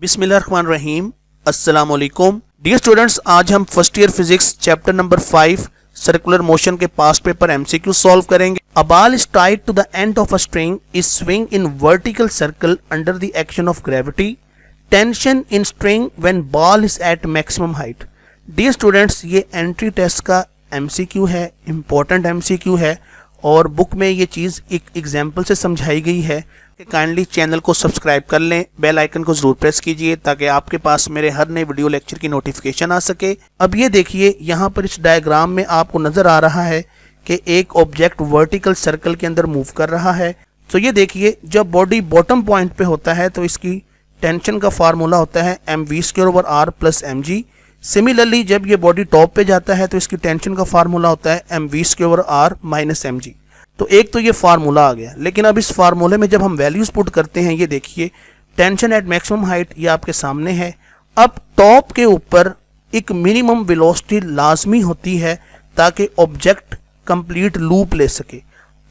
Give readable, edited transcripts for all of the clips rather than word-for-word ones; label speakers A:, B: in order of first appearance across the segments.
A: बिस्मिल्लाहिर्रहमानिर्रहीम। अस्सलाम वालेकुम डियर स्टूडेंट्स, आज हम first year physics chapter number 5 circular motion के पास्ट पेपर MCQ सॉल्व करेंगे। A ball is tied to the end of a string is swing in vertical circle under the action of gravity. Tension in string when ball is at maximum height. Dear students, ये entry test का MCQ है, important MCQ है और book में ये चीज़ एक example से समझाई गई है कि काइंडली चैनल को सब्सक्राइब कर लें, बेल आइकन को जरूर प्रेस कीजिए ताकि आपके पास मेरे हर नए वीडियो लेक्चर की नोटिफिकेशन आ सके। अब ये देखिए, यहाँ पर इस डायग्राम में आपको नज़र आ रहा है कि एक ऑब्जेक्ट वर्टिकल सर्कल के अंदर मूव कर रहा है। तो ये देखिए, जब बॉडी बॉटम पॉइंट पे होता है तो इसकी टेंशन का फार्मूला होता है mv²/r + mg। सिमिलरली जब ये बॉडी टॉप पे जाता है तो इसकी टेंशन का फार्मूला होता है mv²/r - mg। तो एक तो ये फार्मूला आ गया, लेकिन अब इस फार्मूले में जब हम वैल्यूज पुट करते हैं, ये देखिए टेंशन एट मैक्सिमम हाइट ये आपके सामने है। अब टॉप के ऊपर एक मिनिमम वेलोसिटी लाजमी होती है ताकि ऑब्जेक्ट कंप्लीट लूप ले सके,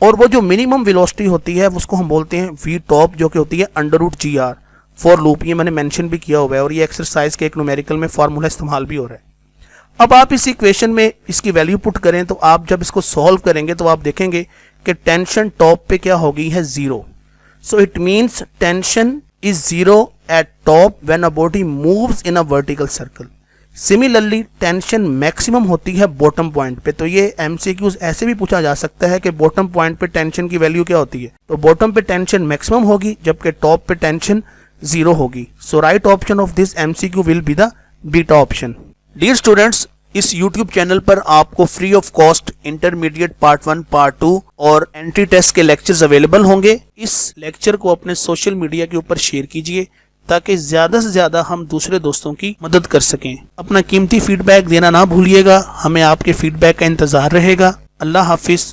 A: और वो जो मिनिमम वेलोसिटी होती है उसको हम बोलते हैं v टॉप, जो कि होती है √gr फॉर लूप। ये मैंने मेंशन भी किया हुआ है और ये एक्सरसाइज के एक न्यूमेरिकल में फार्मूला इस्तेमाल भी हो रहा है। अब आप इस इक्वेशन में इसकी वैल्यू पुट करें तो आप जब इसको सॉल्व करेंगे तो आप देखेंगे कि टेंशन टॉप पे क्या हो गई है, 0। So it means tension is 0 eight top when a body moves in a vertical circle. Similarly tension maximum होती है बॉटम पॉइंट पे। तो ये MCQs ऐसे भी पूछा जा सकता है कि बॉटम पॉइंट पे टेंशन की वैल्यू क्या होती है। तो बॉटम पे टेंशन मैक्सिमम होगी जबकि टॉप पे टेंशन 0 होगी। So right option of this MCQ will be the beta option. Dear students, इस YouTube चैनल पर आपको free of cost intermediate part 1, part 2 और एंट्री टेस्ट के लेक्चर्स अवेलेबल होंगे। इस लेक्चर को अपने सोशल मीडिया के ऊपर शेयर कीजिए ताकि ज़्यादा से ज़्यादा हम दूसरे दोस्तों की मदद कर सकें। अपना कीमती फीडबैक देना ना भूलिएगा, हमें आपके फीडबैक का इंतज़ार रहेगा। अल्लाह हाफिज़।